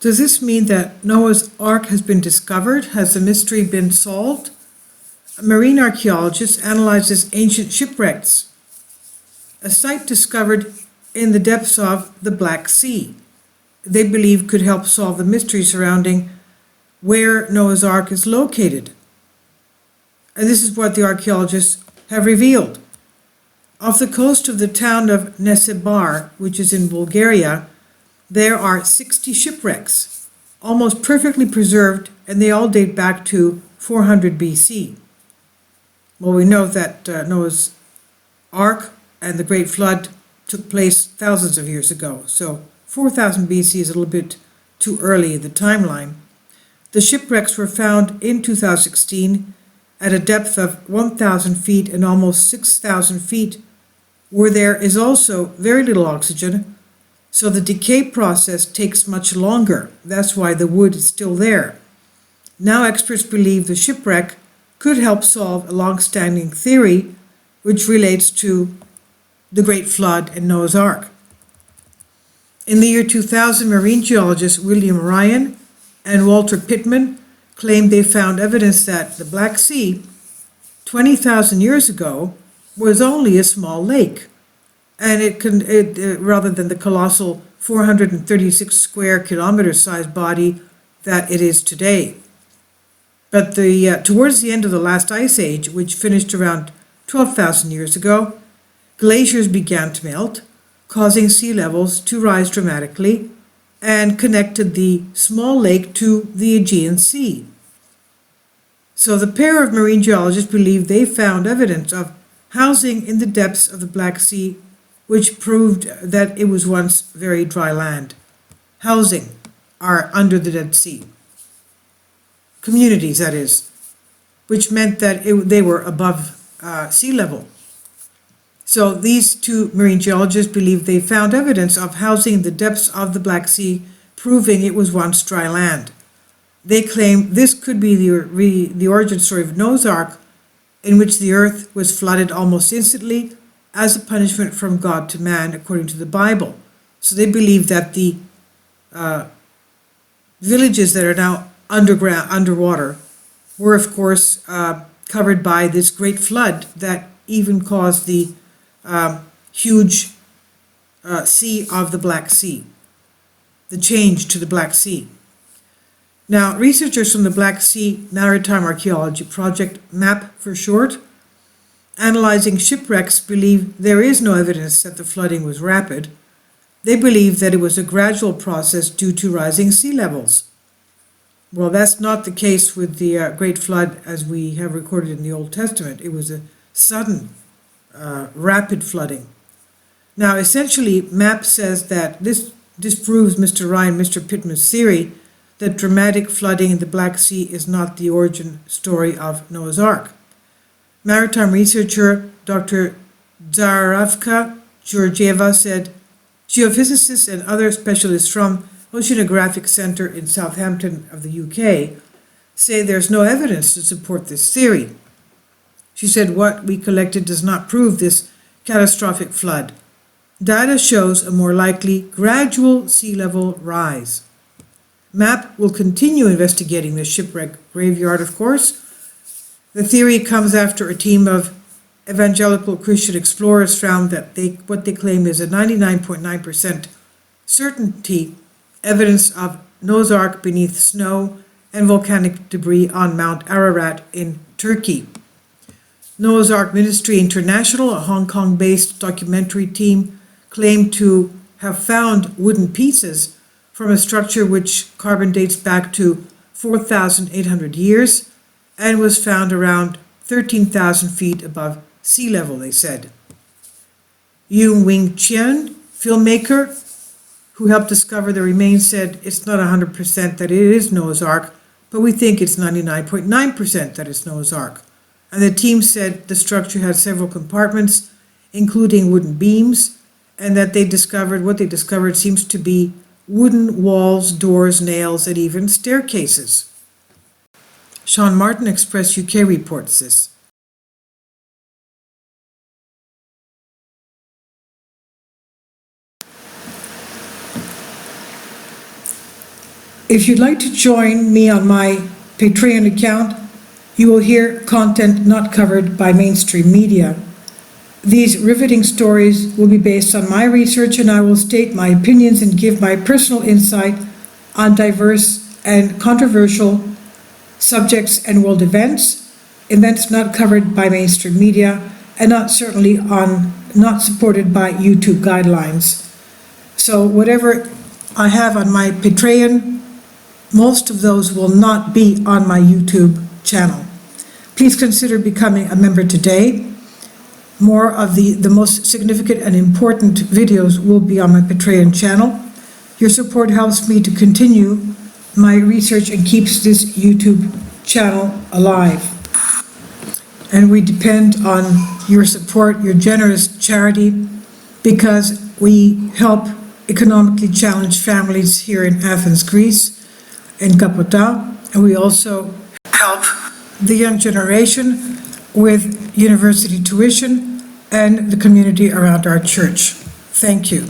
Does this mean that Noah's Ark has been discovered? Has the mystery been solved? Marine archaeologists analyze this ancient shipwrecks, a site discovered in the depths of the Black Sea. They believe could help solve the mystery surrounding where Noah's Ark is located. And this is what the archaeologists have revealed. Off the coast of the town of Nesebar, which is in Bulgaria, there are 60 shipwrecks, almost perfectly preserved, and they all date back to 400 BC. Well, we know that Noah's Ark and the Great Flood took place thousands of years ago, so 4000 BC is a little bit too early in the timeline. The shipwrecks were found in 2016 at a depth of 1,000 feet and almost 6,000 feet, where there is also very little oxygen, so the decay process takes much longer. That's why the wood is still there. Now experts believe the shipwreck could help solve a long-standing theory which relates to the Great Flood and Noah's Ark. In the year 2000, marine geologists William Ryan and Walter Pittman claimed they found evidence that the Black Sea, 20,000 years ago, was only a small lake, and rather than the colossal 436 square kilometer sized body that it is today. But towards the end of the last ice age, which finished around 12,000 years ago, glaciers began to melt, causing sea levels to rise dramatically, and connected the small lake to the Aegean Sea. So the pair of marine geologists believe they found evidence of housing in the depths of the Black Sea, which proved that it was once very dry land. Housing are under the Dead Sea. Communities, that is, which meant that they were above sea level. So these two marine geologists believe they found evidence of housing in the depths of the Black Sea, proving it was once dry land. They claim this could be the origin story of Noah's Ark, in which the earth was flooded almost instantly as a punishment from God to man, according to the Bible. So they believe that the villages that are now underwater, were of course covered by this great flood that even caused the huge sea of the Black Sea, the change to the Black Sea. Now, researchers from the Black Sea Maritime Archaeology Project, MAP for short, analyzing shipwrecks, believe there is no evidence that the flooding was rapid. They believe that it was a gradual process due to rising sea levels. Well, that's not the case with the Great Flood as we have recorded in the Old Testament. It was a sudden, rapid flooding. Now, essentially, MAP says that this disproves Mr. Ryan, Mr. Pittman's theory that dramatic flooding in the Black Sea is not the origin story of Noah's Ark. Maritime researcher Dr. Zaravka Georgieva said, geophysicists and other specialists from Oceanographic Centre in Southampton of the UK say there's no evidence to support this theory. She said what we collected does not prove this catastrophic flood. Data shows a more likely gradual sea level rise. MAP will continue investigating the shipwreck graveyard, of course. The theory comes after a team of evangelical Christian explorers found that what they claim is a 99.9% certainty evidence of Noah's Ark beneath snow and volcanic debris on Mount Ararat in Turkey. Noah's Ark Ministry International, a Hong Kong-based documentary team, claimed to have found wooden pieces from a structure which carbon dates back to 4,800 years and was found around 13,000 feet above sea level, they said. Yu Wing Qian, filmmaker who helped discover the remains, said it's not 100% that it is Noah's Ark, but we think it's 99.9% that it's Noah's Ark. And the team said the structure had several compartments, including wooden beams, and that what they discovered seems to be wooden walls, doors, nails, and even staircases. Sean Martin, Express UK, reports this. If you'd like to join me on my Patreon account, you will hear content not covered by mainstream media. These riveting stories will be based on my research, and I will state my opinions and give my personal insight on diverse and controversial subjects and world events not covered by mainstream media, and not supported by YouTube guidelines. So whatever I have on my Patreon, most of those will not be on my YouTube channel. Please consider becoming a member today. More of the most significant and important videos will be on my Patreon channel. Your support helps me to continue my research and keeps this YouTube channel alive. And we depend on your support, your generous charity, because we help economically challenged families here in Athens, Greece, in Kapota, and we also help the young generation with university tuition and the community around our church. Thank you.